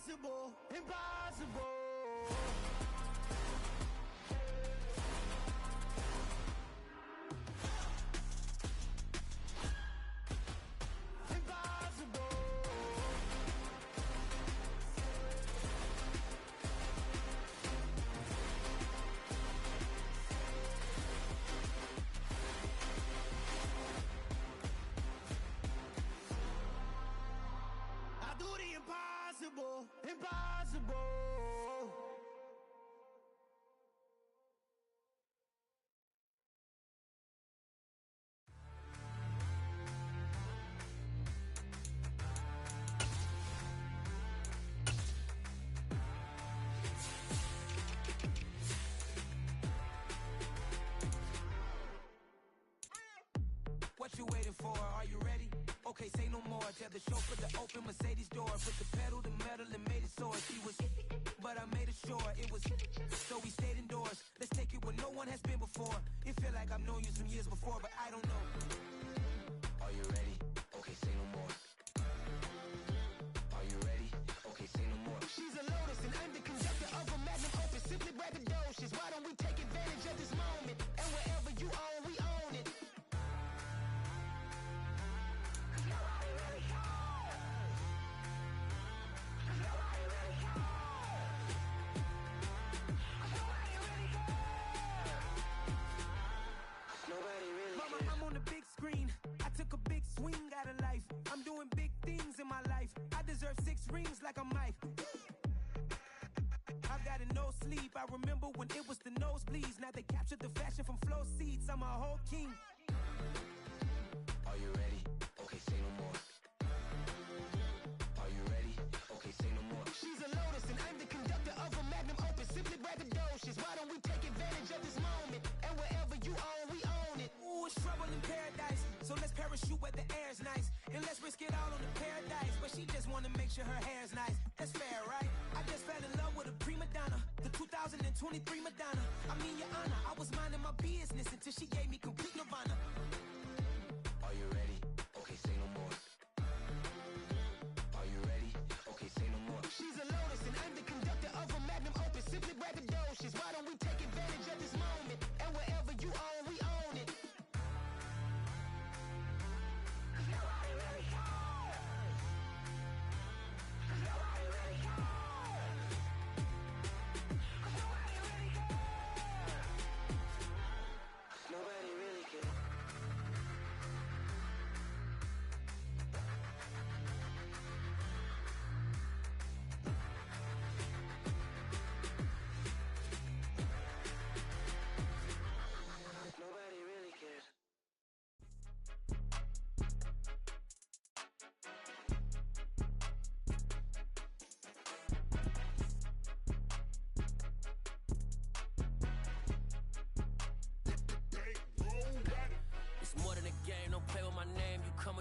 impossible, impossible. Impossible, impossible. What you waiting for? Are you ready? Okay, say no more. Tell the chauffeur to open Mercedes door. Put the pedal to metal and made it soar. She was, but I made it sure it was. So we stayed indoors. Let's take it where no one has been before. It feel like I've known you some years before, but I don't know. Are you ready? Okay, say no more. Are you ready? Okay, say no more. She's a Lotus and I'm the conductor of a magnum opus. Simply braggadocious. Why don't we take advantage of this moment? And wherever you own, we own it. I took a big swing out of life. I'm doing big things in my life. I deserve 6 rings like I'm Mike. I've got a no sleep. I remember when it was the nosebleeds. Now they captured the fashion from flow seats. I'm a whole king. Are you ready? Okay, say no more. Are you ready? Okay, say no more. She's a Lotus and I'm the conductor of a magnum opus. Simply braggadocious. Why don't we take advantage of this moment? And wherever you own, we own it. Ooh, it's trouble in paradise. So let's parachute where the air's nice. And let's risk it all on the paradise. But she just wanna make sure her hair's nice. That's fair, right? I just fell in love with a prima donna. The 2023 Madonna. I mean, your honor, I was minding my business until she gave me complete nirvana. Are you ready? Okay, say no more. Are you ready? Okay, say no more. She's a Lotus and I'm the conductor of a magnum opus. Simply braggadocious. Why don't we take advantage of this moment? And wherever you own, we own it.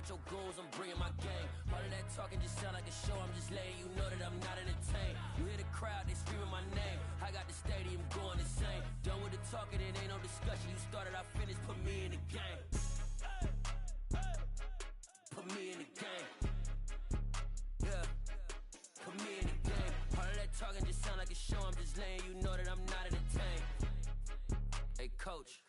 Your goals, I'm bringing my game. All of that talking just sound like a show. I'm just letting you know that I'm not entertained. You hear the crowd, they screaming my name. I got the stadium going insane. Done with the talking, it ain't no discussion. You started, I finished, put me in the game. Put me in the game. Yeah, put me in the game. All of that talking just sound like a show. I'm just letting you know that I'm not entertained. Hey coach,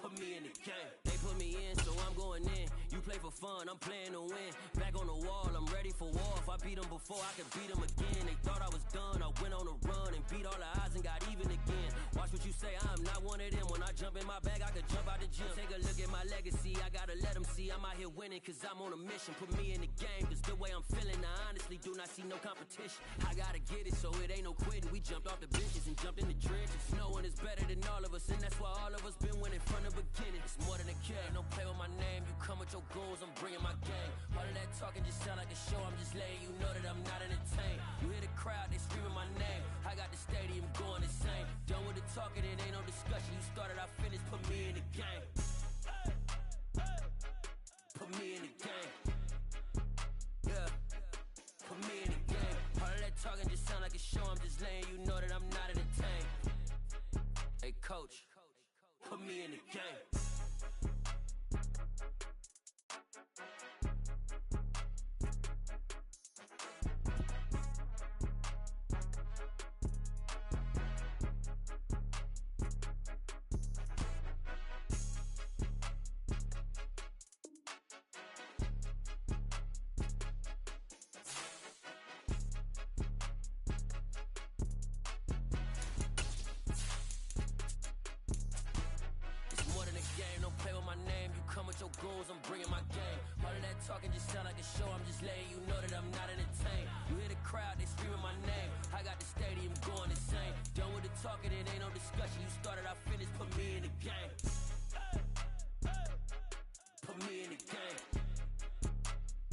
put me in the game. They put me in, so I'm going in. You play for fun, I'm playing to win. Back on the wall, I'm ready for war. If I beat them before, I can beat them again. They thought I was done, I went on a run and beat all the odds and got even again. Watch what you say, I'm not one of them. When I jump in my bag, I could jump out the gym. Take a look at my legacy, I gotta let them see I'm out here winning, cause I'm on a mission. Put me in the game, cause the way I'm feeling, I honestly do not see no competition. I gotta get it, so it ain't no quitting. We jumped off the benches and jumped in the trenches. No one is better than all of us, and that's why all of us been winning from the beginning. It's more than a kid, don't play with my name. You come with your goals, I'm bringing my game. All of that talking just sound like a show. I'm just letting you know that I'm not entertained. You hear the crowd, they screaming my name. I got the stadium going insane. Done with the talking, it ain't no discussion. You started, I finished, put me in the game. Put me in the game. Yeah, put me in the game. All of that talking just sound like a show. I'm just letting you know that I'm not entertained. Hey coach, put me in the game. your goons, I'm bringing my game. All of that talking just sound like a show, I'm just letting you know that I'm not entertained. You hear the crowd, they screaming my name. I got the stadium going insane. Done with the talking, it ain't no discussion. You started, I finished, put me in the game. Put me in the game.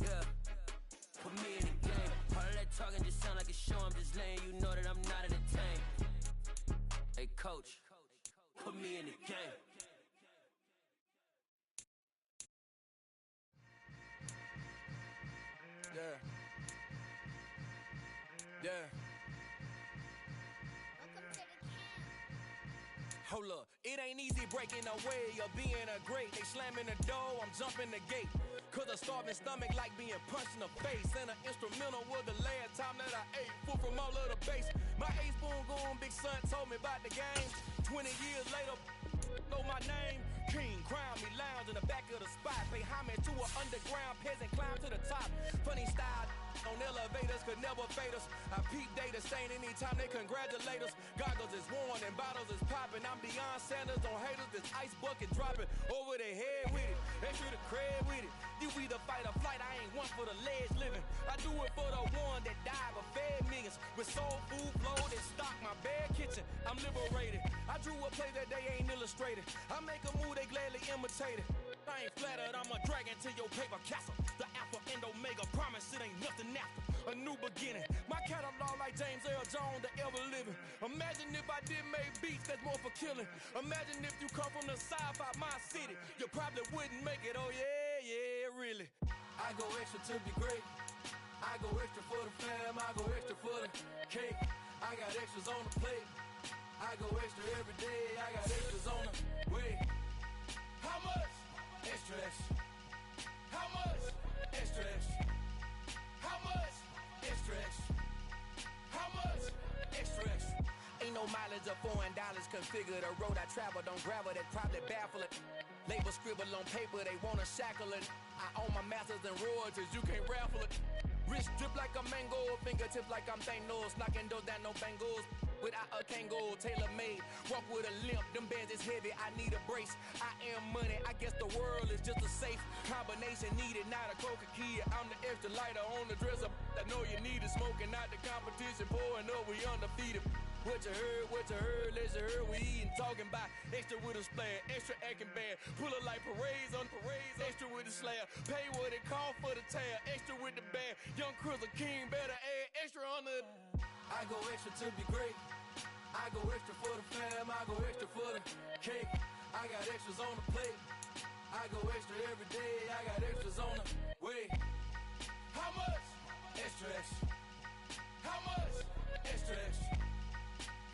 Yeah, put me in the game. All of that talking just sound like a show, I'm just letting you know that I'm not entertained. Hey coach, put me in the game. Yeah. Hold up, it ain't easy breaking away or being a great. They slamming the door, I'm jumping the gate. Cause a starving stomach like being punched in the face. And an instrumental was the last time that I ate. Food from all of the base. My ace boom goon, big son told me about the game. 20 years later, know my name. King, crown me, lounge in the back of the spot. Pay homage to an underground peasant, climb to the top. Funny style on elevators could never fade us. I peep data stain anytime they congratulate us. Goggles is worn and bottles is popping. I'm beyond Sanders on haters, this ice bucket dropping over their head with it. Extra the cred with it. You either fight or flight, I ain't one for the ledge living. I do it for the one that died but fed millions. With soul food flowed and stocked my bare kitchen. I'm liberated. I drew a play that they ain't illustrated. I make a move, they gladly imitate it. I ain't flattered, I'm a dragon to your paper castle. The alpha and omega, promise it ain't nothing after. A new beginning. My catalog like James Earl Jones, the ever living. Imagine if I did make beats that's more for killing. Imagine if you come from the south out my city. You probably wouldn't make it, oh yeah, really. I go extra to be great. I go extra for the fam, I go extra for the cake. I got extras on the plate. I go extra every day, I got extras on the way. How much? Extra, extra. How much? Extra, extra. How much? Extra, extra. How much? Extra, extra. Ain't no mileage or $4 configure the road I travel. Don't gravel, that probably baffle it. Label scribble on paper, they wanna shackle it. I own my masters and royalties, you can't raffle it. Wrist drip like a mango, fingertips like I'm Thanos. Knocking those down, no bangles. Without a Kango, tailor-made. Walk with a limp, them bands is heavy, I need a brace. I am money, I guess the world is just a safe combination needed, not a coca key. I'm the extra lighter on the dresser. I know you need it, smoking out the competition, pouring up, we undefeated. What you heard, let's you heard, we eating, talking about extra with a splash, extra acting bad. Pull it like parades on parades, extra with the slab. Pay what it cost for the tab, extra with the bag. Young Cruiser King, better add extra on the. I go extra to be great. I go extra for the fam, I go extra for the cake. I got extras on the plate. I go extra every day, I got extras on the way. How much? Extra, extra. How much? Extra, extra.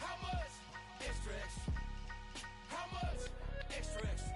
How much? Extra, extra. How much? Extra, extra.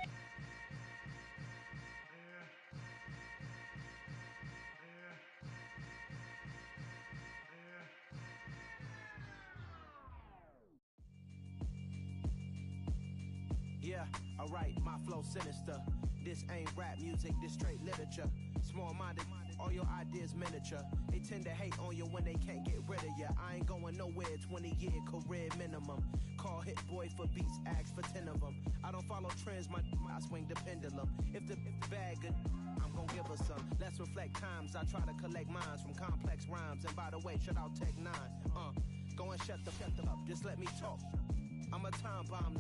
Yeah, alright, my flow sinister. This ain't rap music, this straight literature. Small-minded, all your ideas miniature. They tend to hate on you when they can't get rid of you. I ain't going nowhere, 20-year career minimum. Call Hit Boy for beats, ask for 10 of them. I don't follow trends, I swing the pendulum. If the bag good, I'm gon' give her some. Let's reflect times, I try to collect minds from complex rhymes. And by the way, shout out Tech 9. Go and shut the up, just let me talk. I'm a time bomb.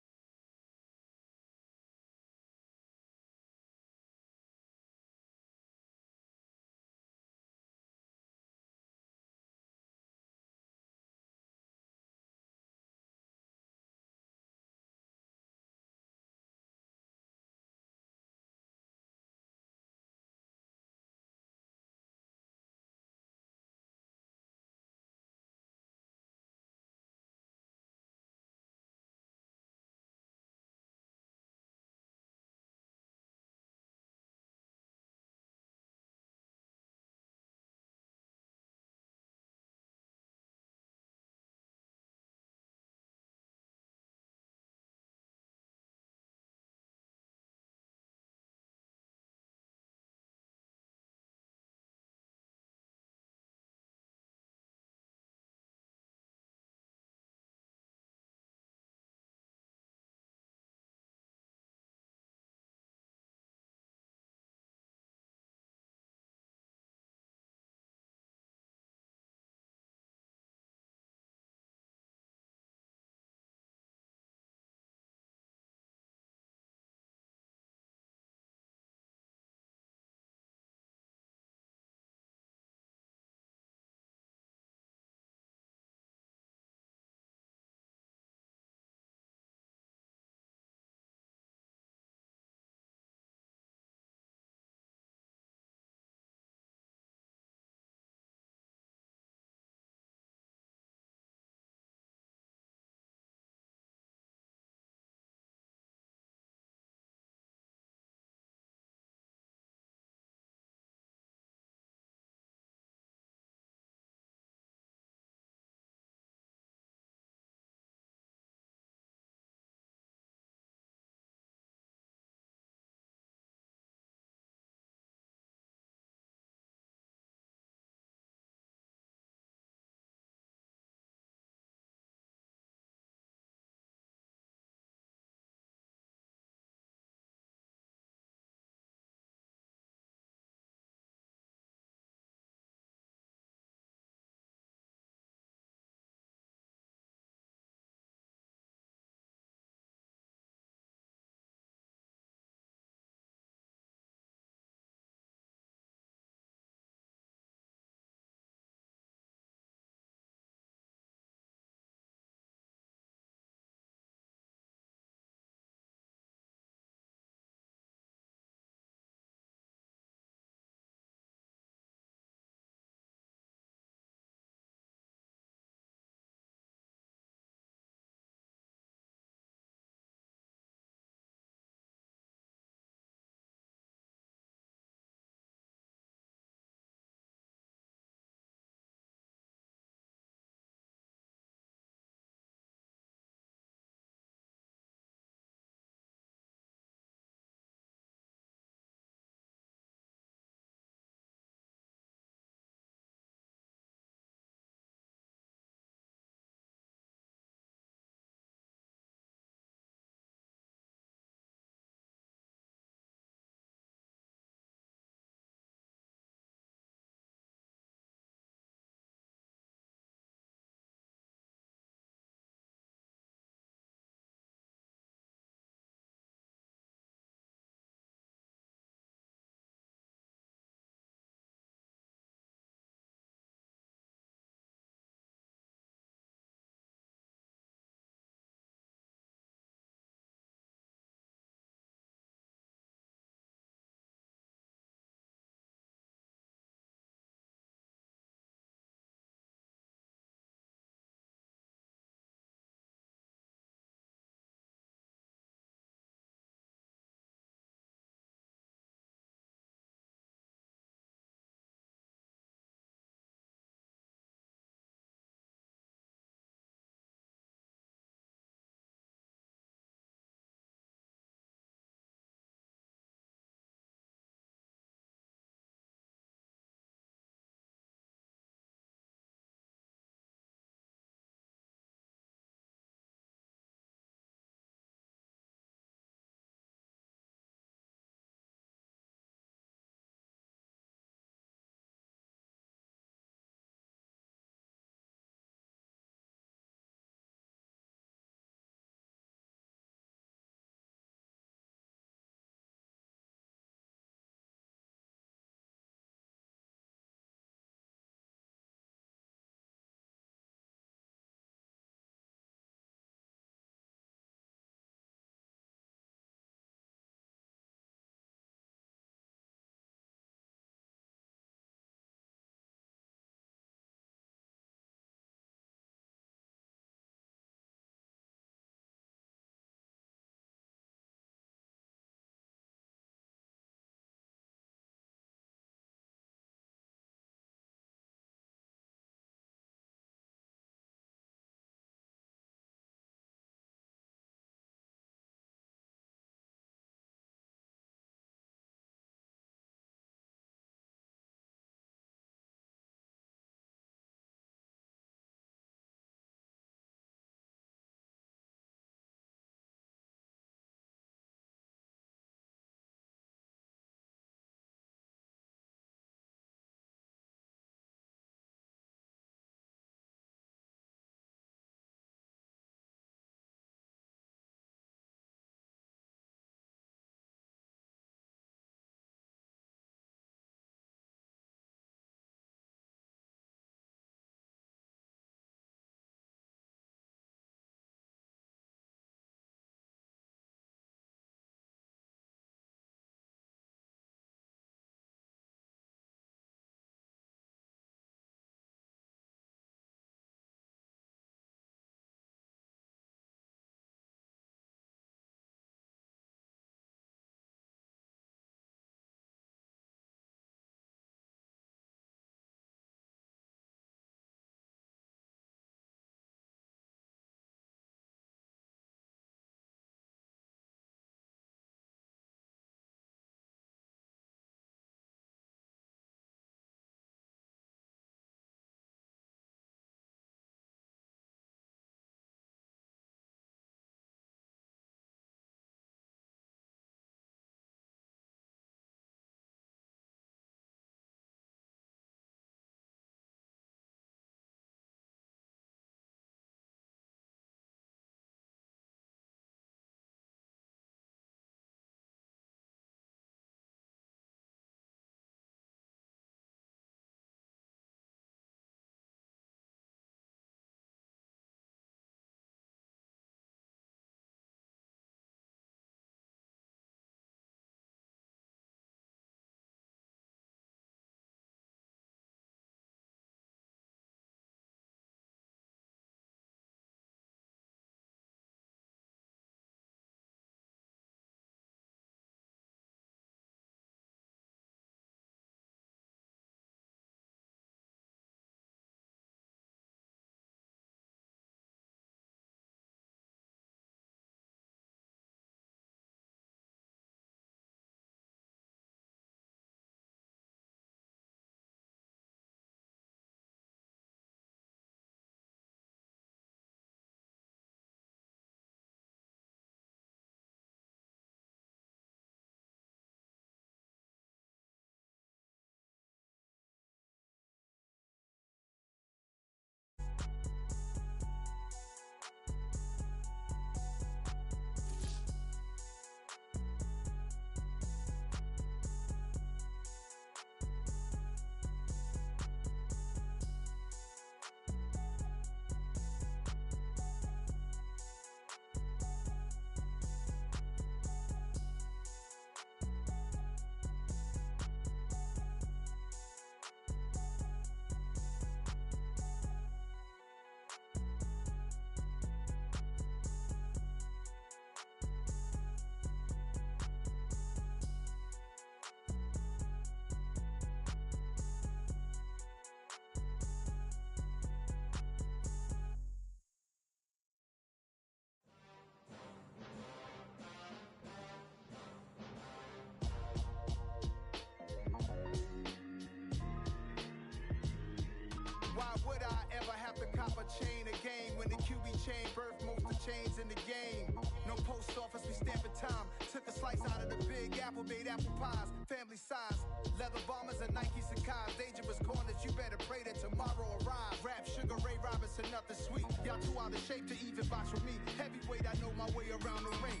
chain, birth most of chains in the game. No post office, we stamping time. Took a slice out of the big apple, made apple pies, family size. Leather bombers and Nike Sacai's. Dangerous corners, you better pray that tomorrow arrives. Rap, Sugar Ray Robinson, nothing sweet. Y'all too out of shape to even box with me. Heavyweight, I know my way around the ring.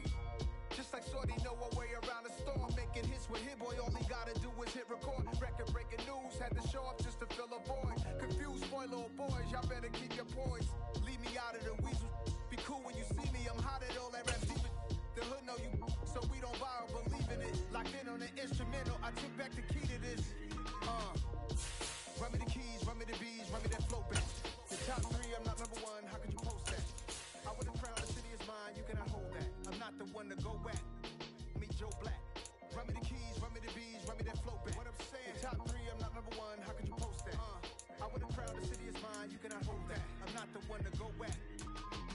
Just like Shorty know her way around the storm. Making hits with Hit Boy, all he gotta do is hit record. Record breaking news, had to show up just to fill a void. Confused, boy, little boys, y'all better keep your poise. Leave me out of the weasel. Be cool when you see me, I'm hot at all that rap deep. The hood know you, so we don't borrow, believe in it. Locked in on the instrumental, I took back the key to this. Run me the keys, run me the bees, run me that flow back. The top three, I'm not number one, how could you post that? I would have crowned the city is mine, you cannot hold that. I'm not the one to go back. Meet Joe Black. Run me the keys, run me the bees, run me that flow back. What I'm saying, the top three, I'm not number one, how could you post that? I would have crowned the city is mine, you cannot hold that. I'm not the one to go back.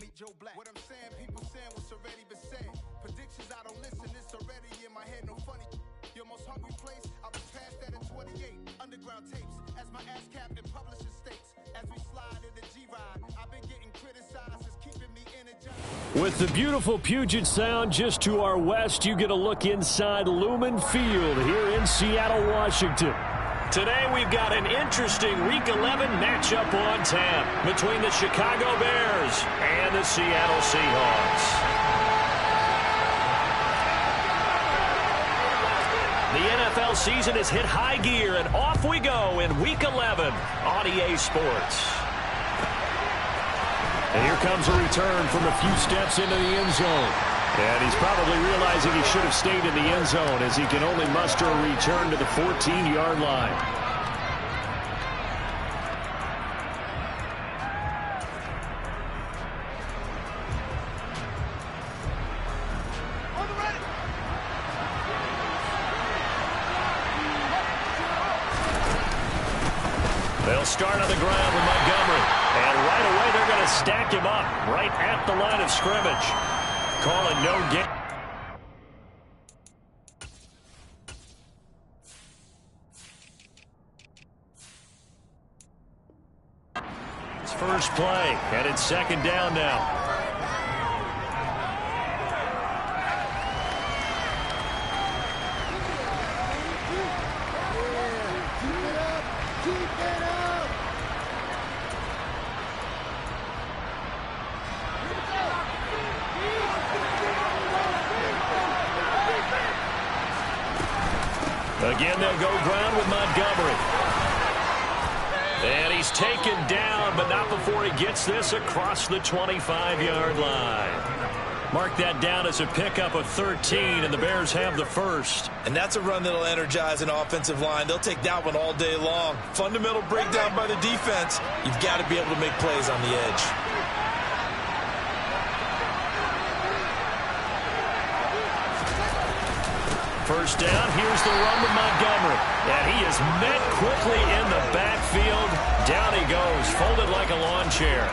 Meet Joe Black. What I'm saying, people saying what's already been said. Predictions, I don't listen, it's already in my head, no funny. Your most hungry place, I was past that in 28. Underground tapes, as my ass cap in publishing states. As we slide in the G-Ride, I've been getting criticized as keeping me energized. With the beautiful Puget Sound just to our west, you get a look inside Lumen Field here in Seattle, Washington. Today we've got an interesting Week 11 matchup on tap between the Chicago Bears and the Seattle Seahawks. The NFL season has hit high gear, and off we go in Week 11 on EA Sports. And here comes a return from a few steps into the end zone. And he's probably realizing he should have stayed in the end zone as he can only muster a return to the 14-yard line. They'll start on the ground with Montgomery. And right away, they're going to stack him up right at the line of scrimmage. Calling no gain. It's first play, and it's second down now. Again, they'll go ground with Montgomery. And he's taken down, but not before he gets this across the 25-yard line. Mark that down as a pickup of 13, and the Bears have the first. And that's a run that'll energize an offensive line. They'll take that one all day long. Fundamental breakdown by the defense. You've got to be able to make plays on the edge. First down, here's the run with Montgomery. And he is met quickly in the backfield. Down he goes, folded like a lawn chair.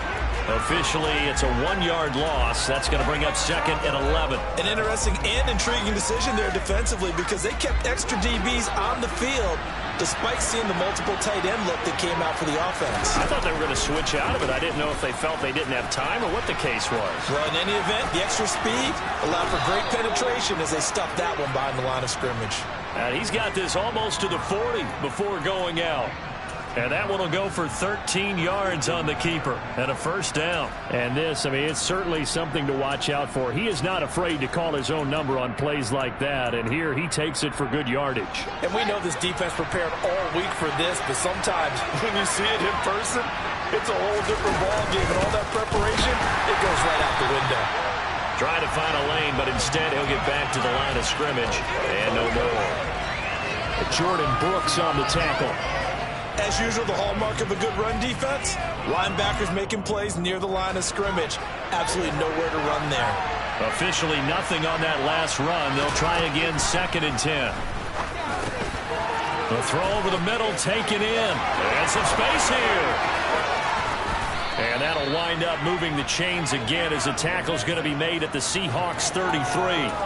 Officially, it's a 1-yard loss. That's going to bring up second and 11. An interesting and intriguing decision there defensively because they kept extra DBs on the field despite seeing the multiple tight end look that came out for the offense. I thought they were going to switch out of it. I didn't know if they felt they didn't have time or what the case was. Well, in any event, the extra speed allowed for great penetration as they stuffed that one behind the line of scrimmage. And he's got this almost to the 40 before going out. And that one will go for 13 yards on the keeper and a first down. And this, I mean, it's certainly something to watch out for. He is not afraid to call his own number on plays like that. And here he takes it for good yardage. And we know this defense prepared all week for this, but sometimes when you see it in person, it's a whole different ballgame. And all that preparation, it goes right out the window. Trying to find a lane, but instead he'll get back to the line of scrimmage. And no more. Jordan Brooks on the tackle. As usual, the hallmark of a good run defense, linebackers making plays near the line of scrimmage. Absolutely nowhere to run there. Officially nothing on that last run. They'll try again, second and 10. The throw over the middle, taken in. And some space here. And that'll wind up moving the chains again as the tackle's going to be made at the Seahawks 33.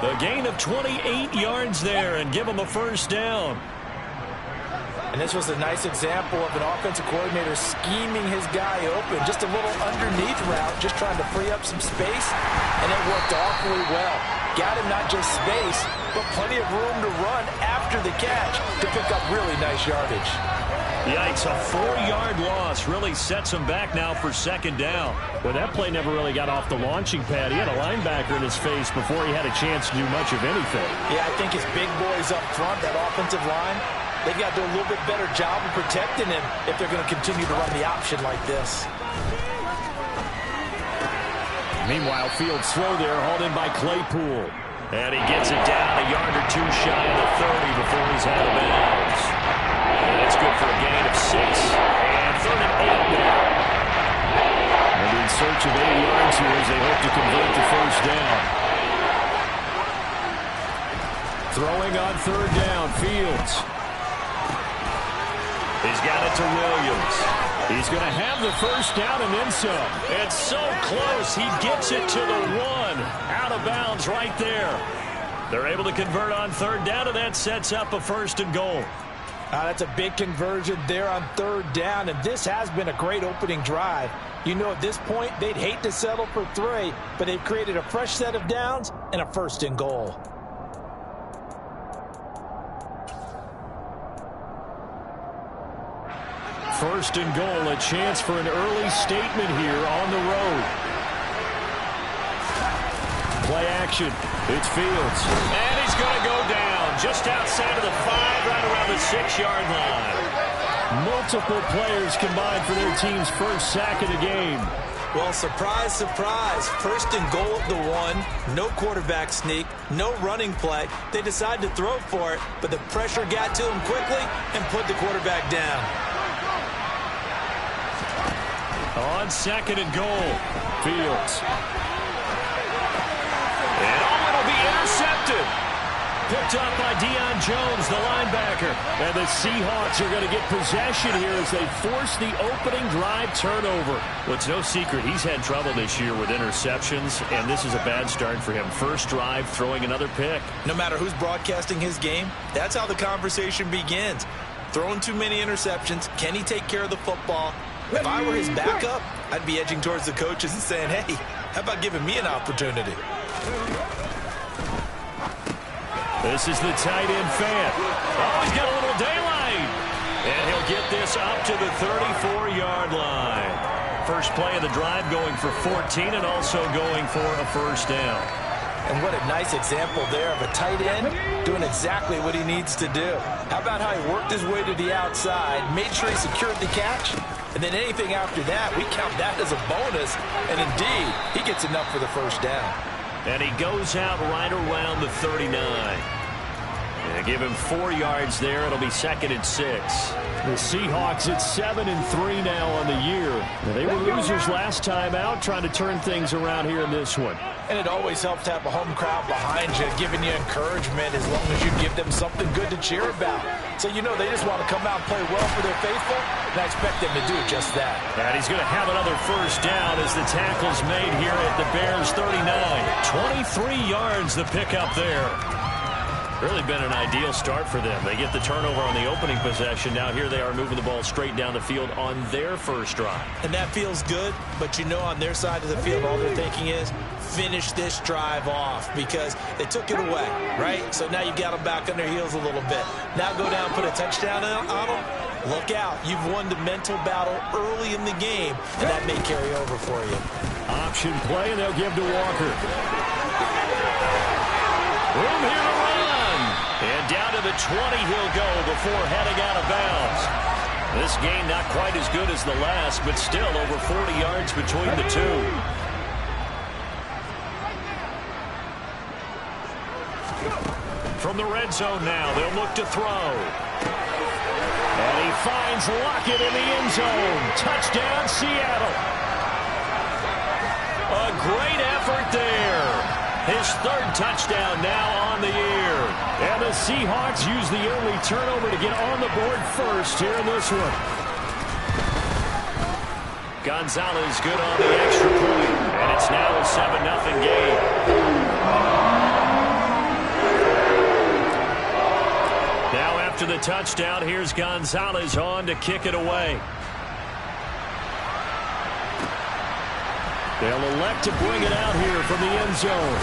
A gain of 28 yards there and give them a first down. And this was a nice example of an offensive coordinator scheming his guy open. Just a little underneath route, just trying to free up some space, and it worked awfully well. Got him not just space, but plenty of room to run after the catch to pick up really nice yardage. Yikes, a 4-yard loss really sets him back now for second down. Well, that play never really got off the launching pad. He had a linebacker in his face before he had a chance to do much of anything. Yeah, I think his big boys up front, that offensive line, they've got to do a little bit better job of protecting him if they're going to continue to run the option like this. Meanwhile, Fields slow there, hauled in by Claypool. And he gets it down a yard or two shy of the 30 before he's out of bounds. And that's good for a gain of 6. And 3rd and 8 now. They'll be in search of 80 yards here as they hope to convert the first down. Throwing on 3rd down, Fields. He's got it to Williams. He's going to have the first down and then some. It's so close. He gets it to the 1. Out of bounds right there. They're able to convert on 3rd down, and that sets up a 1st and goal. That's a big conversion there on 3rd down, and this has been a great opening drive. You know, at this point, they'd hate to settle for 3, but they've created a fresh set of downs and a 1st and goal. First and goal, a chance for an early statement here on the road. Play action. It's Fields. And he's going to go down just outside of the 5, right around the 6-yard line. Multiple players combined for their team's first sack of the game. Well, surprise, surprise. 1st and goal at the 1. No quarterback sneak. No running play. They decided to throw for it, but the pressure got to him quickly and put the quarterback down. On 2nd and goal, Fields. And it'll be intercepted. Picked up by Deion Jones, the linebacker. And the Seahawks are going to get possession here as they force the opening drive turnover. Well, it's no secret he's had trouble this year with interceptions, and this is a bad start for him. First drive, throwing another pick. No matter who's broadcasting his game, that's how the conversation begins. Throwing too many interceptions. Can he take care of the football? If I were his backup, I'd be edging towards the coaches and saying, hey, how about giving me an opportunity? This is the tight end fan. Oh, he's got a little daylight. And he'll get this up to the 34-yard line. First play of the drive going for 14 and also going for a 1st down. And what a nice example there of a tight end doing exactly what he needs to do. How about how he worked his way to the outside, made sure he secured the catch, and then anything after that, we count that as a bonus. And indeed, he gets enough for the 1st down. And he goes out right around the 39. And give him 4 yards there. It'll be 2nd and 6. The Seahawks at 7-3 now on the year. Now, they were losers last time out, trying to turn things around here in this one. And it always helps to have a home crowd behind you, giving you encouragement as long as you give them something good to cheer about. So, you know, they just want to come out and play well for their faithful, and I expect them to do just that. And he's going to have another 1st down as the tackle's made here at the Bears' 39. 23 yards the pickup there. Really been an ideal start for them. They get the turnover on the opening possession. Now here they are moving the ball straight down the field on their first drive. And that feels good, but you know on their side of the field all they're thinking is finish this drive off because they took it away, right? So now you've got them back on their heels a little bit. Now go down and put a touchdown on them. Look out. You've won the mental battle early in the game, and that may carry over for you. Option play, and they'll give to Walker. Room here to run. And down to the 20 he'll go before heading out of bounds. This game not quite as good as the last, but still over 40 yards between the two. From the red zone now, they'll look to throw. And he finds Lockett in the end zone. Touchdown, Seattle. A great effort there. His 3rd touchdown now on the year. And the Seahawks use the early turnover to get on the board first here in this one. Gonzalez good on the extra point. And it's now a 7-0 game. Now after the touchdown. Here's Gonzalez on to kick it away. They'll elect to bring it out here from the end zone.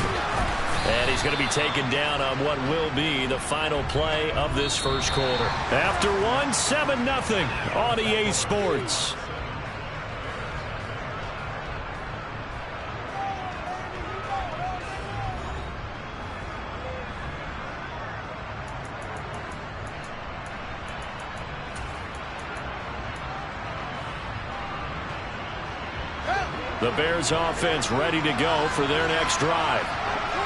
And he's going to be taken down on what will be the final play of this first quarter. After 7-0 on EA Sports. The Bears offense ready to go for their next drive.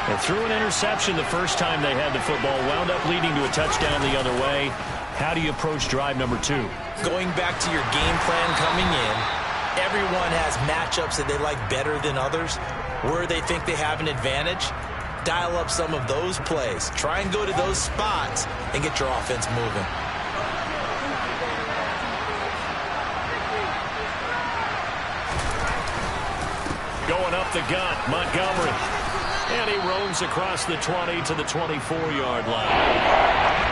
They threw an interception the first time they had the football, wound up leading to a touchdown the other way. How do you approach drive number 2? Going back to your game plan coming in, everyone has matchups that they like better than others. Where they think they have an advantage, dial up some of those plays. Try and go to those spots and get your offense moving. Going up the gut, Montgomery. And he roams across the 20 to the 24-yard line.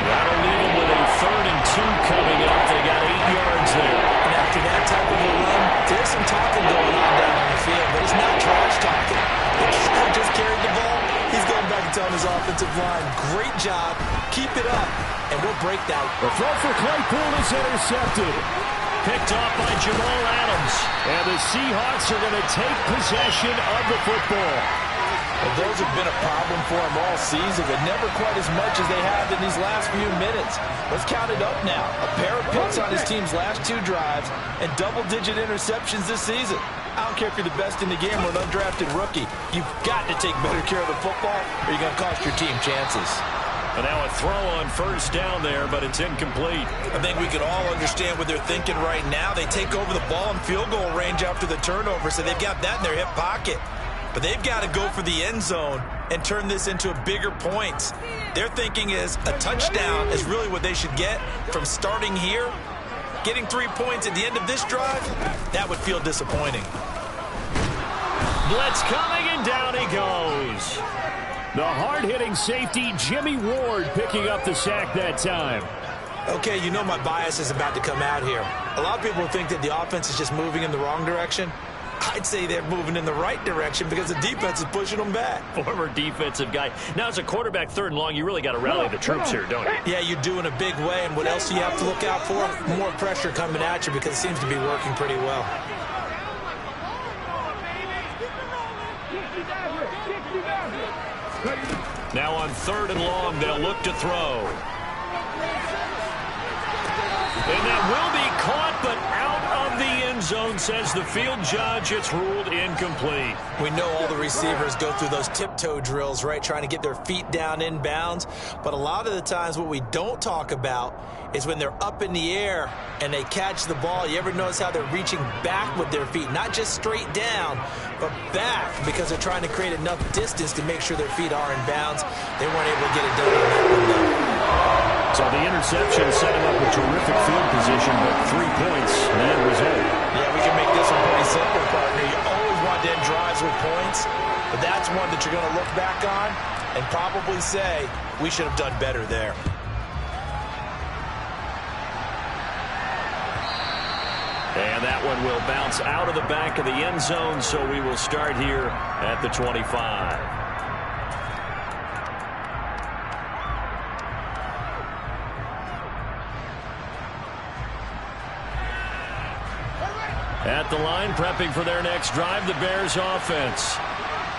That'll leave him with a 3rd and 2 coming up. They got 8 yards there. And after that type of a run, there's some talking going on down on the field, but it's not trash talking. The guy just carried the ball. He's going back and telling his offensive line, great job, keep it up, and we'll break that. The throw for Claypool is intercepted. Picked off by Jamal Adams. And the Seahawks are going to take possession of the football. Well, those have been a problem for them all season, but never quite as much as they have in these last few minutes. Let's count it up now. A pair of picks on his team's last 2 drives and double-digit interceptions this season. I don't care if you're the best in the game or an undrafted rookie. You've got to take better care of the football or you're going to cost your team chances. And now a throw on first down there, but it's incomplete. I think we can all understand what they're thinking right now. They take over the ball in field goal range after the turnover, so they've got that in their hip pocket. But they've got to go for the end zone and turn this into a bigger points. Their thinking is a touchdown is really what they should get from starting here. Getting 3 points at the end of this drive, that would feel disappointing. Blitz coming, and down he goes. The hard-hitting safety, Jimmy Ward, picking up the sack that time. Okay, you know my bias is about to come out here. A lot of people think that the offense is just moving in the wrong direction. I'd say they're moving in the right direction because the defense is pushing them back. Former defensive guy. Now, as a quarterback, 3rd and long, you really got to rally the troops here, don't you? Yeah, you do in a big way. And what else do you have to look out for? More pressure coming at you because it seems to be working pretty well. Now on 3rd and long, they'll look to throw. And that will be caught, but out of the end zone, says the field judge. It's ruled incomplete. We know all the receivers go through those tiptoe drills, right, trying to get their feet down inbounds. But a lot of the times what we don't talk about is when they're up in the air and they catch the ball. You ever notice how they're reaching back with their feet? Not just straight down, but back because they're trying to create enough distance to make sure their feet are in bounds. They weren't able to get it done on that window. So the interception set him up with terrific field position, but 3 points, and the end result. Yeah, we can make this one pretty simple, partner. You always want to end drives with points, but that's one that you're going to look back on and probably say, we should have done better there. And that one will bounce out of the back of the end zone, so we will start here at the 25. At the line, prepping for their next drive, the Bears offense.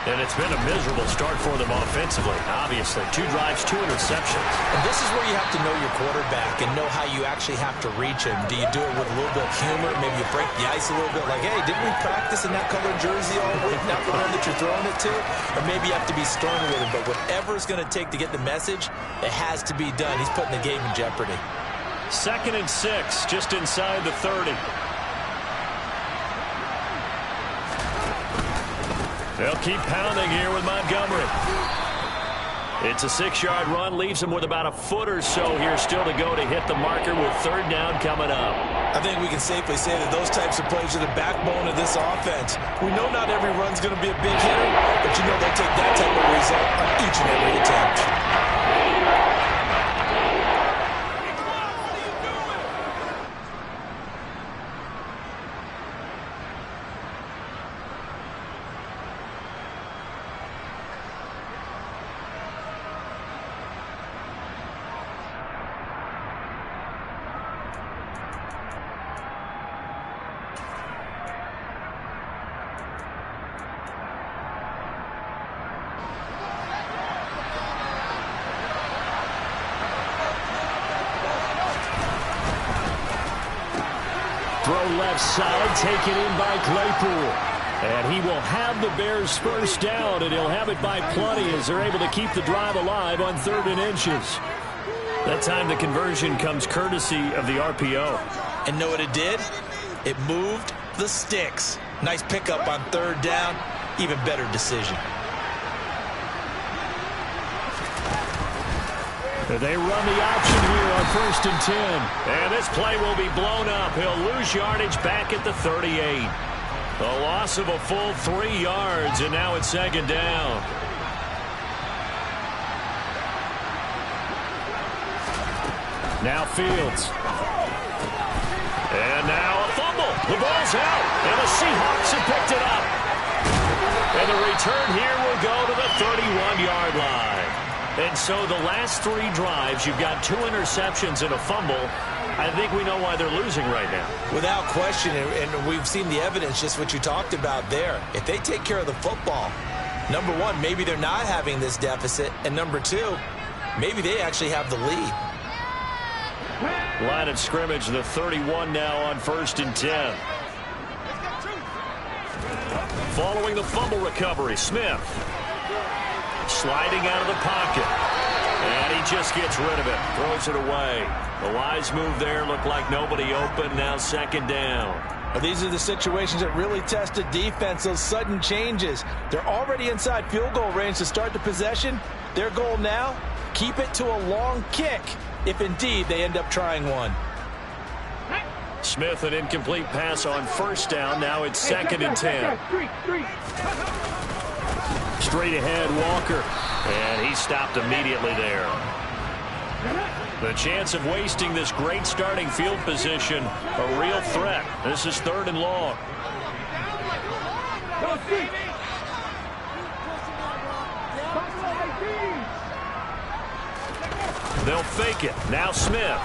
And it's been a miserable start for them offensively, obviously. 2 drives, 2 interceptions. And this is where you have to know your quarterback and know how you actually have to reach him. Do you do it with a little bit of humor? Maybe you break the ice a little bit like, hey, didn't we practice in that colored jersey all week? Not the one that you're throwing it to? Or maybe you have to be stern with him. But whatever it's going to take to get the message, it has to be done. He's putting the game in jeopardy. 2nd and 6, just inside the 30. They'll keep pounding here with Montgomery. It's a 6-yard run, leaves him with about a foot or so here still to go to hit the marker with 3rd down coming up. I think we can safely say that those types of plays are the backbone of this offense. We know not every run's going to be a big hitter, but you know they'll take that type of result on each and every attempt. Throw left side, taken in by Claypool. And he will have the Bears first down, and he'll have it by plenty as they're able to keep the drive alive on 3rd and inches. That time the conversion comes courtesy of the RPO. And know what it did? It moved the sticks. Nice pickup on 3rd down. Even better decision. They run the option here on 1st and 10. And this play will be blown up. He'll lose yardage back at the 38. A loss of a full 3 yards, and now it's 2nd down. Now Fields. And now a fumble. The ball's out, and the Seahawks have picked it up. And the return here will go to the 31-yard line. And so the last 3 drives, you've got 2 interceptions and a fumble. I think we know why they're losing right now. Without question, and we've seen the evidence, just what you talked about there. If they take care of the football, number one, maybe they're not having this deficit, and number 2, maybe they actually have the lead. Line of scrimmage, the 31 now on 1st and 10. Following the fumble recovery, Smith. Sliding out of the pocket. And he just gets rid of it. Throws it away. The wise move there. Looked like nobody open. Now 2nd down. Well, these are the situations that really test a defense. Those sudden changes. They're already inside field goal range to start the possession. Their goal now, keep it to a long kick, if indeed they end up trying one. Smith, an incomplete pass on 1st down. Now it's 2nd and 10. Straight ahead, Walker. And he stopped immediately there. The chance of wasting this great starting field position, a real threat. This is 3rd and long. They'll fake it. Now Smith.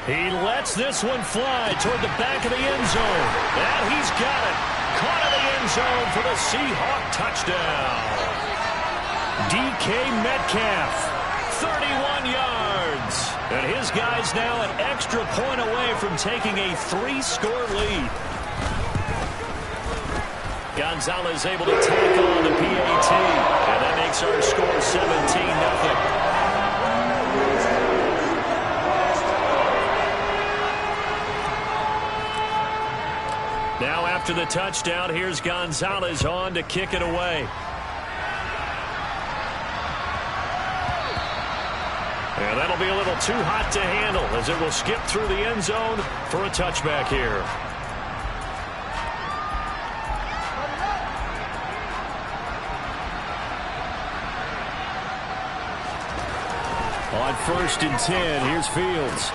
He lets this one fly toward the back of the end zone. And he's got it. Caught in the end zone for the Seahawk touchdown. DK Metcalf, 31 yards. And his guy's now an extra point away from taking a 3-score lead. Gonzalez able to tackle on the PAT. And that makes our score 17-0. Now after the touchdown, here's Gonzalez on to kick it away. And that'll be a little too hot to handle as it will skip through the end zone for a touchback here. On 1st and 10, here's Fields.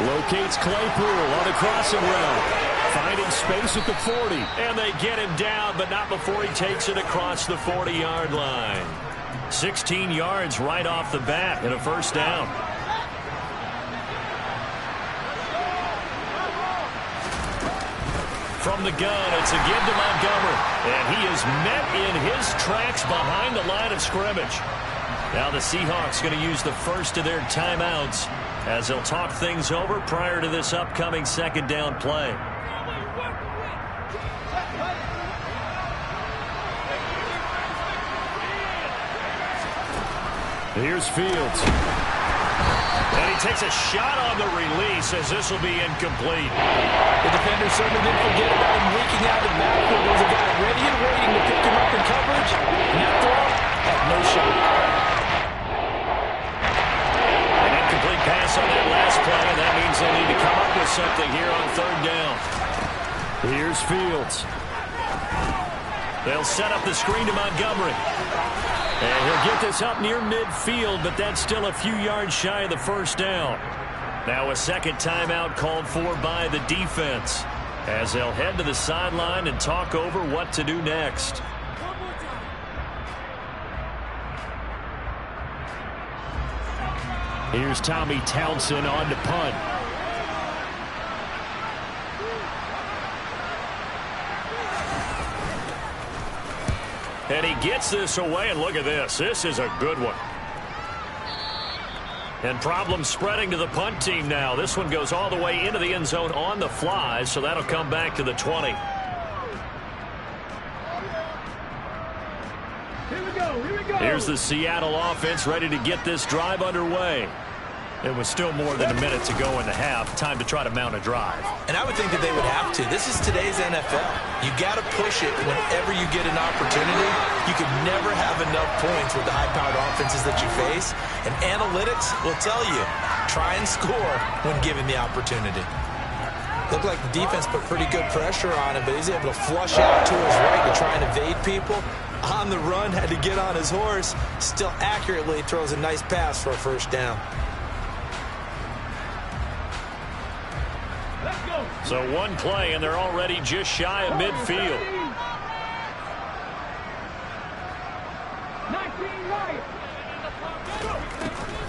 Locates Claypool on a crossing route. Finding space at the 40. And they get him down, but not before he takes it across the 40-yard line. 16 yards right off the bat and a 1st down. From the gun, it's again to Montgomery. And he is met in his tracks behind the line of scrimmage. Now the Seahawks going to use the first of their timeouts as they'll talk things over prior to this upcoming 2nd down play. Here's Fields. And he takes a shot on the release as this will be incomplete. The defender certainly didn't forget about him leaking out the backfield. There was a guy ready and waiting to pick him up in coverage. And that throw had no shot. An incomplete pass on that last play, and that means they'll need to come up with something here on 3rd down. Here's Fields. They'll set up the screen to Montgomery. And he'll get this up near midfield, but that's still a few yards shy of the 1st down. Now a 2nd timeout called for by the defense as they'll head to the sideline and talk over what to do next. Here's Tommy Townsend on to punt. And he gets this away, and look at this. This is a good one. And problems spreading to the punt team now. This one goes all the way into the end zone on the fly, so that'll come back to the 20. Here we go. Here's the Seattle offense ready to get this drive underway. It was still more than a minute to go in the half. Time to try to mount a drive. And I would think that they would have to. This is today's NFL. You got to push it whenever you get an opportunity. You can never have enough points with the high-powered offenses that you face. And analytics will tell you, try and score when given the opportunity. Looked like the defense put pretty good pressure on him, but he's able to flush out to his right to try and evade people. On the run, had to get on his horse. Still accurately throws a nice pass for a first down. So one play, and they're already just shy of midfield.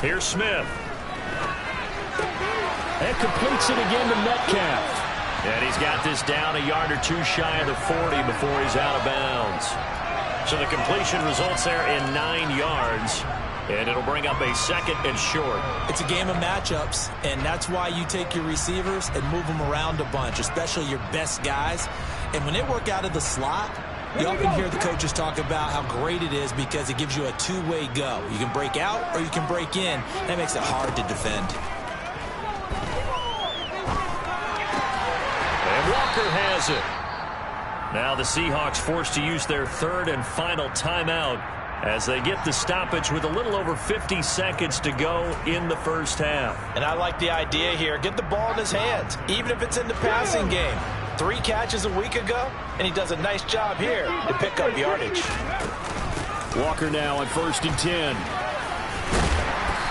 Here's Smith. And completes it again to Metcalf. And he's got this down a yard or two shy of the 40 before he's out of bounds. So the completion results there in 9 yards. And it'll bring up a second and short. It's a game of matchups, and that's why you take your receivers and move them around a bunch, especially your best guys. And when they work out of the slot, you often hear the coaches talk about how great it is because it gives you a two-way go. You can break out or you can break in. That makes it hard to defend. And Walker has it. Now the Seahawks forced to use their third and final timeout as they get the stoppage with a little over 50 seconds to go in the first half. And I like the idea here. Get the ball in his hands, even if it's in the passing game. 3 catches a week ago, and he does a nice job here to pick up yardage. Walker now on 1st and 10.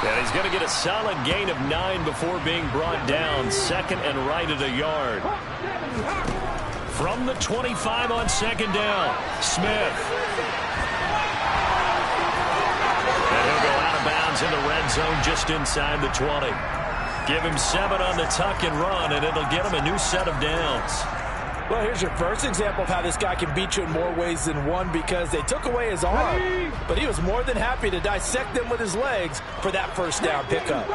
And he's going to get a solid gain of 9 before being brought down. Second and right at a yard. From the 25 on second down, Smith. And he'll go out of bounds in the red zone just inside the 20. Give him 7 on the tuck and run, and it'll get him a new set of downs. Well, here's your first example of how this guy can beat you in more ways than one because they took away his arm, but he was more than happy to dissect them with his legs for that first down pickup.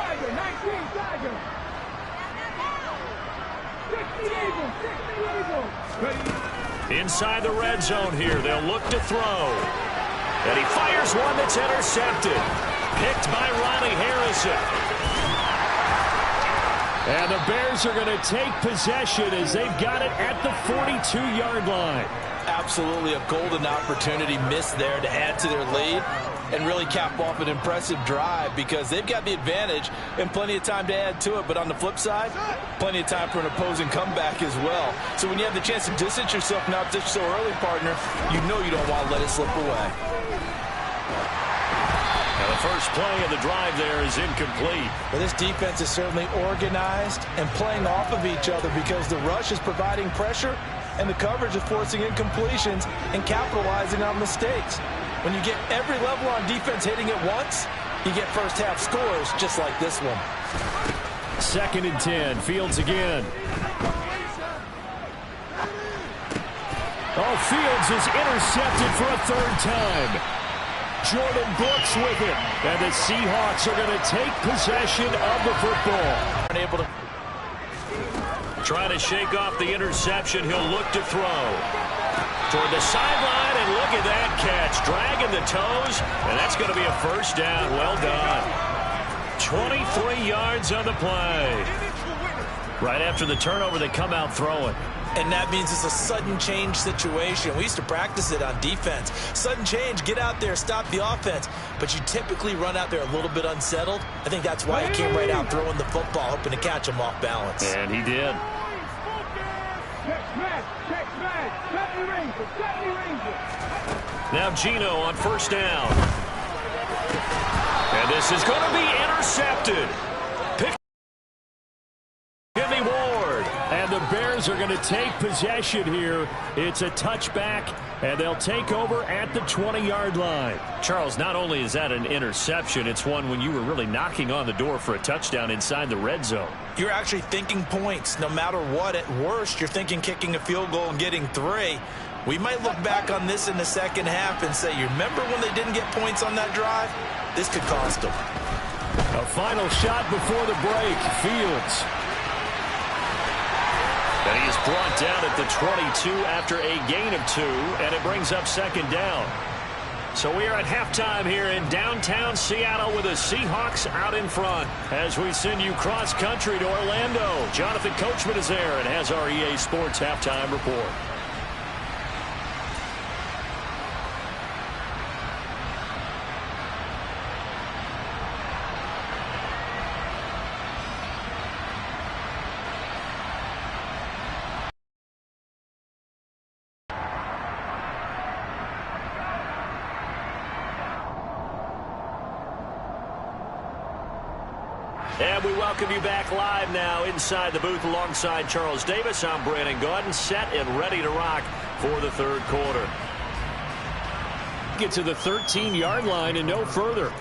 Inside the red zone here, they'll look to throw. And he fires one that's intercepted. Picked by Ronnie Harrison. And the Bears are going to take possession as they've got it at the 42-yard line. Absolutely a golden opportunity missed there to add to their lead and really cap off an impressive drive because they've got the advantage and plenty of time to add to it. But on the flip side, plenty of time for an opposing comeback as well. So when you have the chance to distance yourself from opposition so early, partner, you know you don't want to let it slip away. Now the first play of the drive there is incomplete. Well, this defense is certainly organized and playing off of each other because the rush is providing pressure and the coverage is forcing incompletions and capitalizing on mistakes. When you get every level on defense hitting it once, you get first half scores just like this one. 2nd and 10, Fields again. Oh, Fields is intercepted for a 3rd time. Jordan Brooks with it. And the Seahawks are going to take possession of the football. Able to try to shake off the interception. He'll look to throw. Toward the sideline, and look at that catch. Dragging the toes, and that's going to be a first down. Well done. 23 yards on the play. Right after the turnover, they come out throwing. And that means it's a sudden change situation. We used to practice it on defense. Sudden change, get out there, stop the offense. But you typically run out there a little bit unsettled. I think that's why he came right out throwing the football, hoping to catch him off balance. And he did. Now Gino on 1st down. And this is going to be intercepted. Jimmy Ward. And the Bears are going to take possession here. It's a touchback, and they'll take over at the 20-yard line. Charles, not only is that an interception, it's one when you were really knocking on the door for a touchdown inside the red zone. You're actually thinking points. No matter what, at worst, you're thinking kicking a field goal and getting 3. We might look back on this in the second half and say, you remember when they didn't get points on that drive? This could cost them. A final shot before the break. Fields. And he is brought down at the 22 after a gain of 2, and it brings up second down. So we are at halftime here in downtown Seattle with the Seahawks out in front. As we send you cross-country to Orlando, Jonathan Coachman is there and has our EA Sports halftime report. And we welcome you back live now inside the booth alongside Charles Davis. I'm Brandon Gaudin, set and ready to rock for the third quarter. Get to the 13-yard line and no further.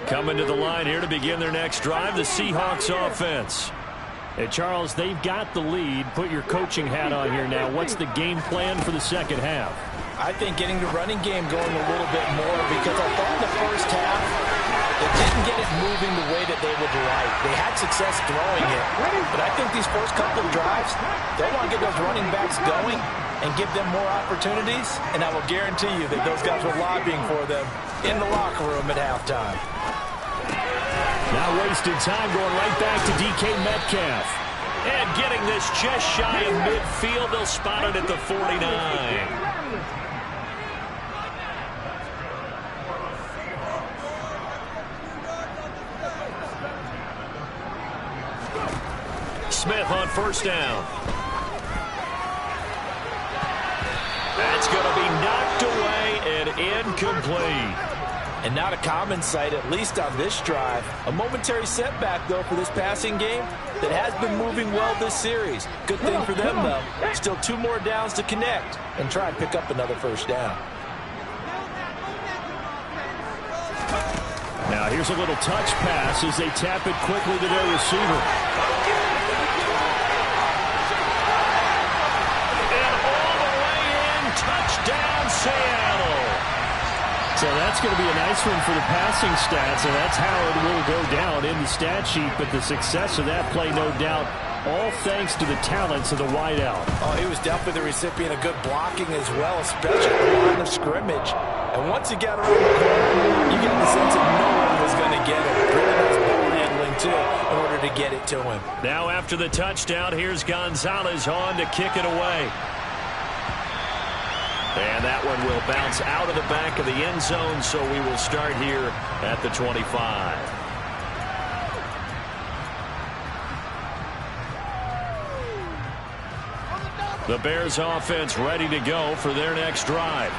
Coming to the line here to begin their next drive, the Seahawks offense. Hey, Charles, they've got the lead. Put your coaching hat on here now. What's the game plan for the second half? I think getting the running game going a little bit more, because I thought in the first half they didn't get it moving the way that they would like. They had success throwing it, but I think these first couple of drives, they'll want to get those running backs going and give them more opportunities, and I will guarantee you that those guys were lobbying for them in the locker room at halftime. Now wasted time going right back to DK Metcalf. And getting this just shy of midfield. They'll spot it at the 49. Smith on first down. That's going to be knocked away and incomplete. And not a common sight, at least on this drive. A momentary setback, though, for this passing game that has been moving well this series. Good thing for them, though. Still 2 more downs to connect and try and pick up another first down. Now here's a little touch pass as they tap it quickly to their receiver. And all the way in, touchdown Seattle. So that's going to be a nice one for the passing stats, and that's how it will go down in the stat sheet. But the success of that play, no doubt, all thanks to the talents of the wideout. Oh, he was definitely the recipient of good blocking as well, especially at the line of scrimmage. And once he got around the corner, you get the sense that no one was going to get it. Really nice ball handling, too, in order to get it to him. Now after the touchdown, here's Gonzalez on to kick it away. And that one will bounce out of the back of the end zone, so we will start here at the 25. The Bears offense ready to go for their next drive.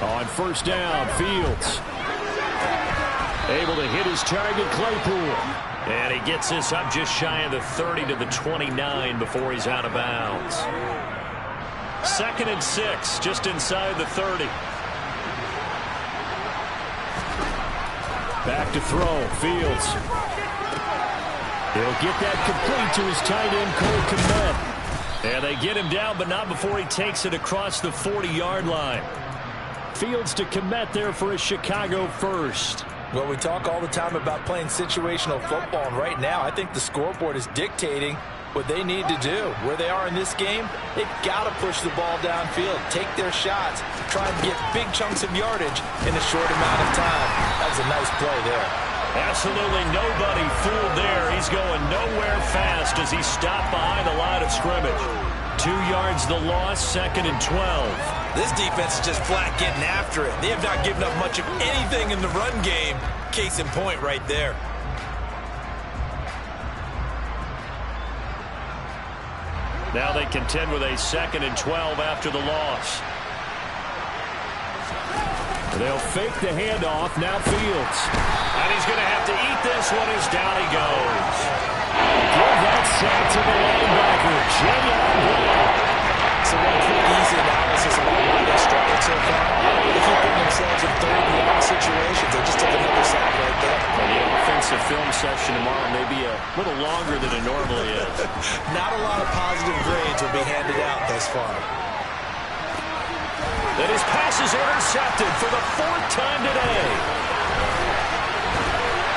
On first down, Fields. Able to hit his target, Claypool. And he gets this up just shy of the 30 to the 29 before he's out of bounds. 2nd and 6, just inside the 30. Back to throw, Fields. He'll get that complete to his tight end, Cole Kmet. And they get him down, but not before he takes it across the 40-yard line. Fields to Kmet there for a Chicago first. Well, we talk all the time about playing situational football, and right now I think the scoreboard is dictating what they need to do. Where they are in this game, they've got to push the ball downfield, take their shots, try and get big chunks of yardage in a short amount of time. That was a nice play there. Absolutely nobody fooled there. He's going nowhere fast as he stopped behind the line of scrimmage. 2 yards the loss, 2nd and 12. This defense is just flat getting after it. They have not given up much of anything in the run game. Case in point right there. Now they contend with a 2nd and 12 after the loss. They'll fake the handoff. Now Fields. And he's going to have to eat this one as down he goes. Give that sack to the linebacker, Jalen Brown. So one quick easy analysis about why they struggled so far. They keep putting themselves in third and long situations. They just took another sack right there. Well, the offensive film session tomorrow may be a little longer than it normally is. Not a lot of positive grades will be handed out thus far. And his pass is intercepted for the 4th time today.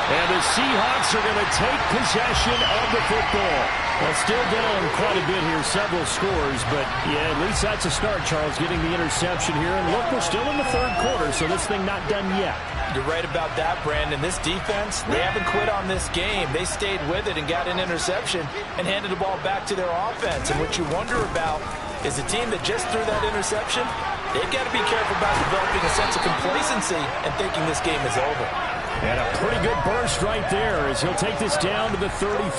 And the Seahawks are going to take possession of the football. Well, still down quite a bit here, several scores, but yeah, at least that's a start, Charles, getting the interception here. And look, we're still in the 3rd quarter, so this thing not done yet. You're right about that, Brandon. This defense, they haven't quit on this game. They stayed with it and got an interception and handed the ball back to their offense. And what you wonder about is the team that just threw that interception, they've got to be careful about developing a sense of complacency and thinking this game is over. And a pretty good burst right there as he'll take this down to the 33.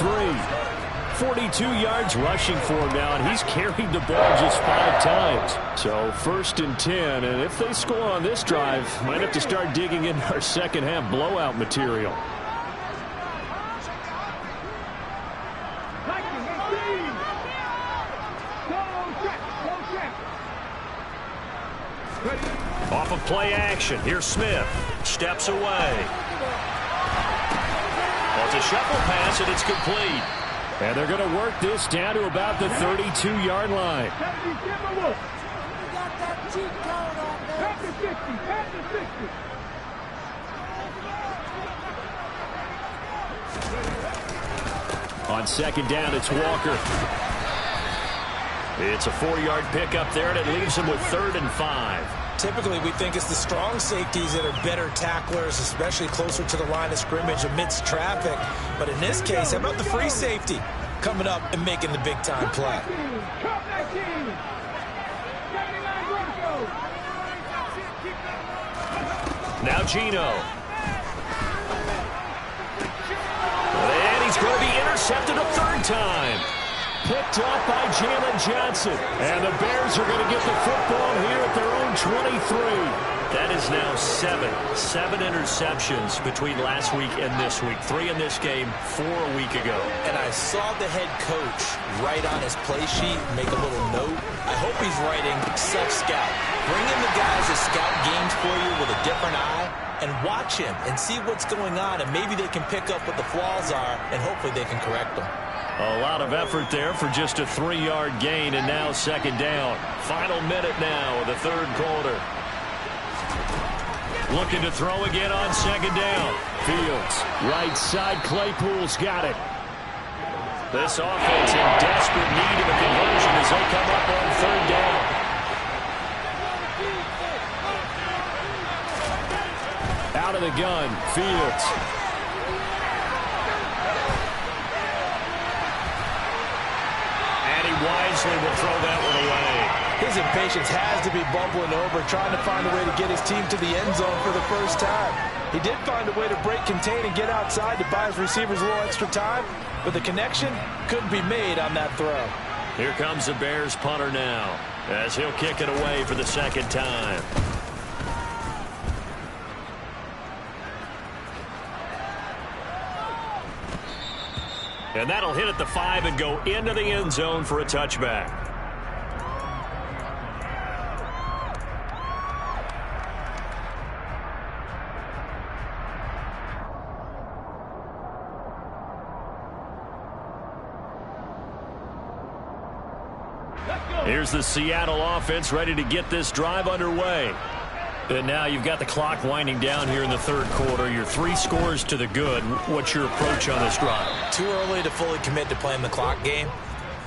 42 yards rushing for him now, and he's carried the ball just 5 times. So 1st and 10, and if they score on this drive, might have to start digging in our second half blowout material. Off of play action, here's Smith. Steps away. Well, it's a shuffle pass, and it's complete. And they're going to work this down to about the 32-yard line. On 2nd down, it's Walker. It's a 4-yard pickup there, and it leaves him with 3rd and 5. Typically, we think it's the strong safeties that are better tacklers, especially closer to the line of scrimmage amidst traffic. But in this case, how about the free safety coming up and making the big-time play? Now Gino. And he's going to be intercepted a 3rd time. Picked up by Jalen Johnson. And the Bears are going to get the football here at their own 23. That is now 7 interceptions between last week and this week. 3 in this game, 4 a week ago. And I saw the head coach write on his play sheet, make a little note. I hope he's writing self-scout. Bring in the guys that scout games for you with a different eye and watch him and see what's going on, and maybe they can pick up what the flaws are, and hopefully they can correct them. A lot of effort there for just a 3-yard gain, and now 2nd down. Final minute now of the 3rd quarter. Looking to throw again on 2nd down. Fields, right side, Claypool's got it. This offense in desperate need of a conversion as they come up on 3rd down. Out of the gun, Fields. Wisely will throw that one away. His impatience has to be bubbling over, trying to find a way to get his team to the end zone for the first time. He did find a way to break contain and get outside to buy his receivers a little extra time, but the connection couldn't be made on that throw. Here comes the Bears punter now, as he'll kick it away for the 2nd time. And that'll hit at the 5 and go into the end zone for a touchback. Here's the Seattle offense ready to get this drive underway. And now you've got the clock winding down here in the 3rd quarter. You're 3 scores to the good. What's your approach on this drive? Too early to fully commit to playing the clock game.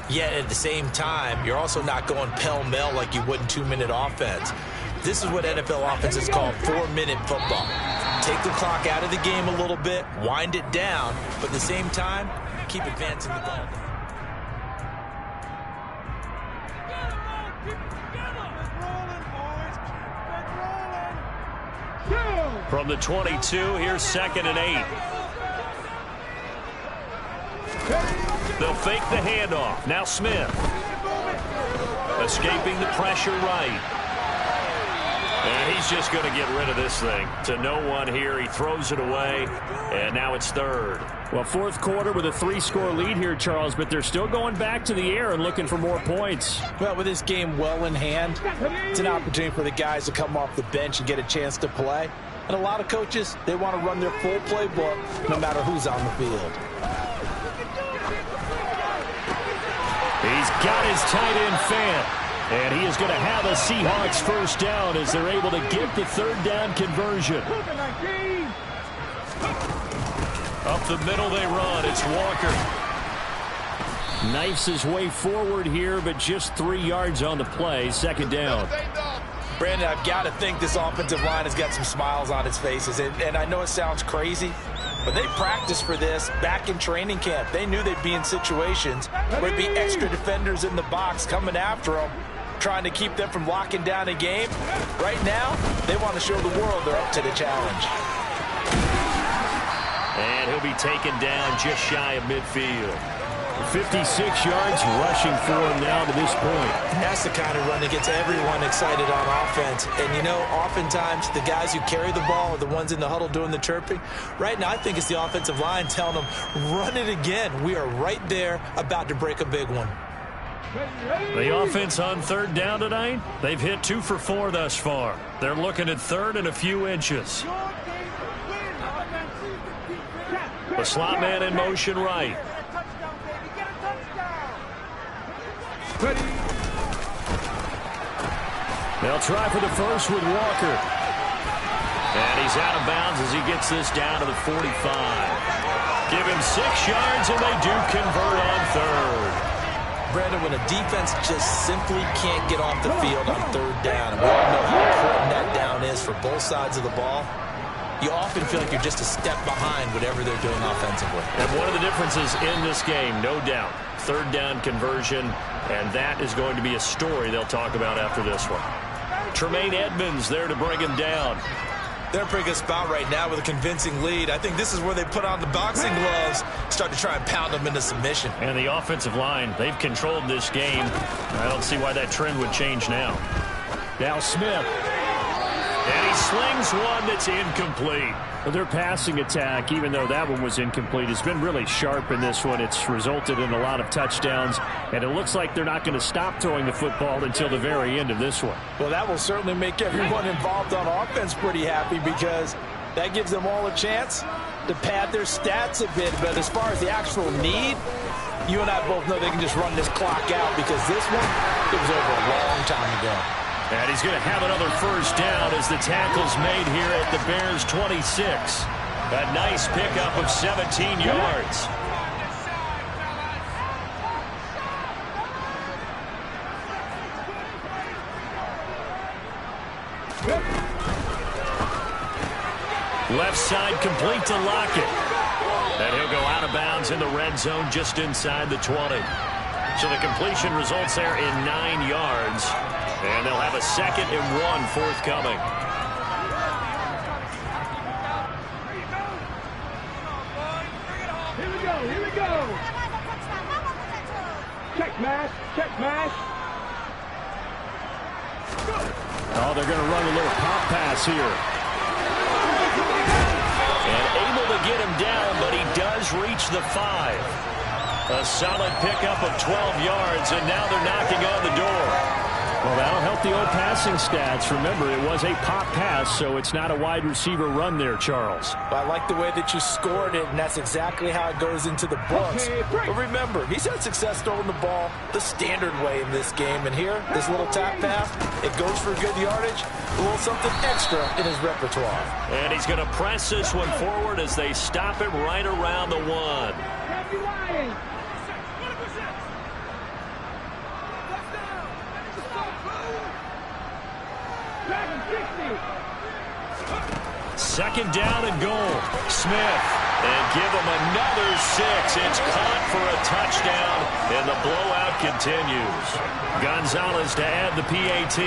Yet at the same time, you're also not going pell-mell like you would in 2-minute offense. This is what NFL offenses call 4-minute football. Take the clock out of the game a little bit, wind it down, but at the same time, keep advancing the ball. From the 22, here's 2nd and 8. They'll fake the handoff. Now Smith. Escaping the pressure right. And he's just going to get rid of this thing. To no one here. He throws it away, and now it's third. Well, fourth quarter with a 3-score lead here, Charles, but they're still going back to the air and looking for more points. Well, with this game well in hand, it's an opportunity for the guys to come off the bench and get a chance to play. And a lot of coaches, they want to run their full playbook no matter who's on the field. He's got his tight end fan. And he is going to have a Seahawks first down as they're able to get the third down conversion. Up the middle they run. It's Walker. Knifes his way forward here, but just 3 yards on the play. Second down. Brandon, I've got to think this offensive line has got some smiles on its faces. And I know it sounds crazy, but they practiced for this back in training camp. They knew they'd be in situations where there'd be extra defenders in the box coming after them, trying to keep them from locking down a game. Right now, they want to show the world they're up to the challenge. And he'll be taken down just shy of midfield. 56 yards rushing for him now to this point. That's the kind of run that gets everyone excited on offense. And, you know, oftentimes the guys who carry the ball are the ones in the huddle doing the chirping. Right now, I think it's the offensive line telling them, run it again. We are right there about to break a big one. The offense on third down tonight, they've hit 2 for 4 thus far. They're looking at third and a few inches. The slot man in motion right. They'll try for the first with Walker. And he's out of bounds as he gets this down to the 45. Give him 6 yards and they do convert on third. Brandon, when a defense just simply can't get off the field on third down, and we all know how important that down is for both sides of the ball, you often feel like you're just a step behind whatever they're doing offensively. And one of the differences in this game, no doubt, third down conversion, and that is going to be a story they'll talk about after this one. Tremaine Edmonds there to bring him down. They're in a pretty good spot right now with a convincing lead. I think this is where they put on the boxing gloves, start to try and pound them into submission. And the offensive line, they've controlled this game. I don't see why that trend would change now. Now Smith. And he slings one that's incomplete. Their passing attack, even though that one was incomplete, has been really sharp in this one. It's resulted in a lot of touchdowns, and it looks like they're not going to stop throwing the football until the very end of this one. Well, that will certainly make everyone involved on offense pretty happy because that gives them all a chance to pad their stats a bit. But as far as the actual need, you and I both know they can just run this clock out because this one, it was over a long time ago. And he's going to have another first down as the tackle's made here at the Bears' 26. A nice pickup of 17 yards. Left side complete to Lockett. And he'll go out of bounds in the red zone just inside the 20. So the completion results there in 9 yards. And they'll have a 2nd and 1 forthcoming. Here we go. Check mash. Oh, they're going to run a little pop pass here. And able to get him down, but he does reach the 5. A solid pickup of 12 yards, and now they're knocking on the door. Well, that'll help the old passing stats. Remember, it was a pop pass, so it's not a wide receiver run there, Charles. Well, I like the way that you scored it, and that's exactly how it goes into the books. But remember, he's had success throwing the ball the standard way in this game. And here, this little tap pass, it goes for good yardage, a little something extra in his repertoire. And he's going to press this one forward as they stop him right around the 1. Second down and goal. Smith. And give him another 6. It's caught for a touchdown, and the blowout continues. Gonzalez to add the PAT.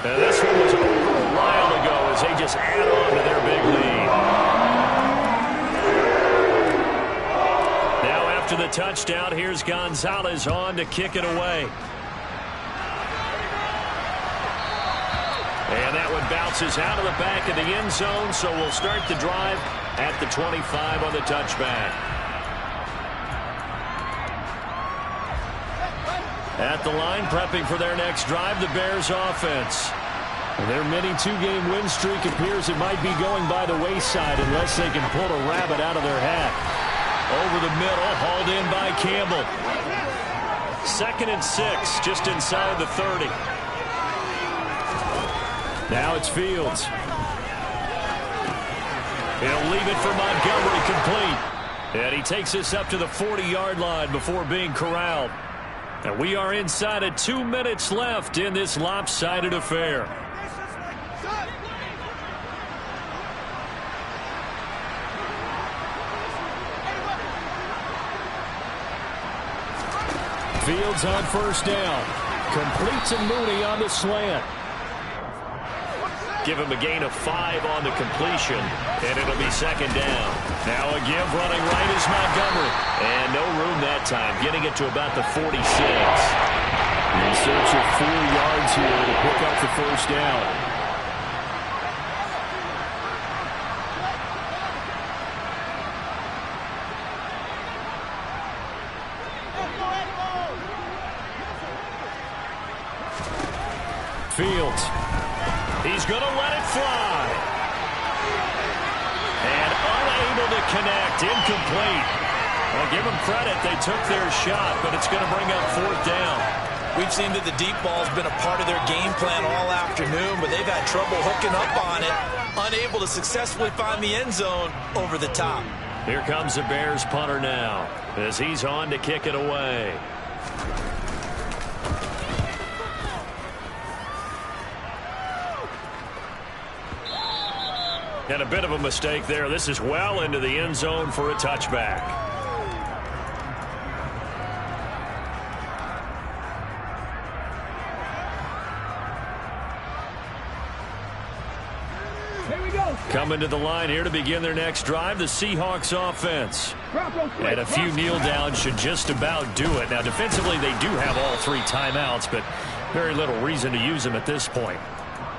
And this one was over a while ago as they just add on to their big lead. Now after the touchdown, here's Gonzalez on to kick it away. And that one bounces out of the back of the end zone, so we'll start the drive at the 25 on the touchback. At the line, prepping for their next drive, the Bears offense. Their mini two-game win streak appears it might be going by the wayside unless they can pull a rabbit out of their hat. Over the middle, hauled in by Campbell. 2nd and 6, just inside the 30. Now it's Fields. He'll leave it for Montgomery, complete. And he takes us up to the 40-yard line before being corralled. And we are inside of 2 minutes left in this lopsided affair. Fields on first down. Completes and Mooney on the slant. Give him a gain of 5 on the completion, and it'll be 2nd down. Now a give running right is Montgomery. And no room that time, getting it to about the 46. In search of 4 yards here to pick up the first down. Fields. He's going to let it fly. And unable to connect. Incomplete. I'll give them credit. They took their shot, but it's going to bring up 4th down. We've seen that the deep ball has been a part of their game plan all afternoon, but they've had trouble hooking up on it. Unable to successfully find the end zone over the top. Here comes the Bears punter now as he's on to kick it away. And a bit of a mistake there. This is well into the end zone for a touchback. Here we go. Coming to the line here to begin their next drive, the Seahawks offense. And a few kneel downs should just about do it. Now, defensively, they do have all 3 timeouts, but very little reason to use them at this point.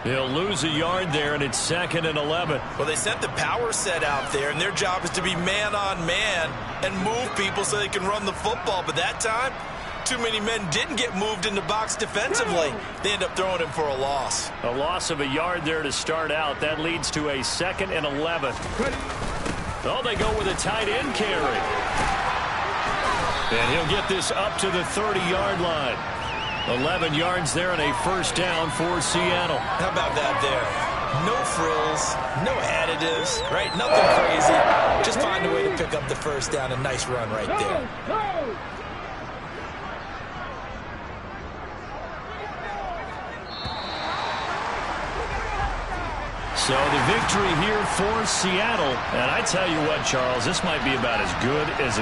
He'll lose a yard there, and it's 2nd and 11. Well, they sent the power set out there, and their job is to be man-on-man and move people so they can run the football. But that time, too many men didn't get moved in the box defensively. They end up throwing him for a loss. A loss of a yard there to start out. That leads to a 2nd and 11. Oh, they go with a tight end carry. And he'll get this up to the 30-yard line. 11 yards there and a first down for Seattle. How about that there? No frills, no additives, right? Nothing crazy. Just find a way to pick up the first down. A nice run right there. So the victory here for Seattle. And I tell you what, Charles, this might be about as good as it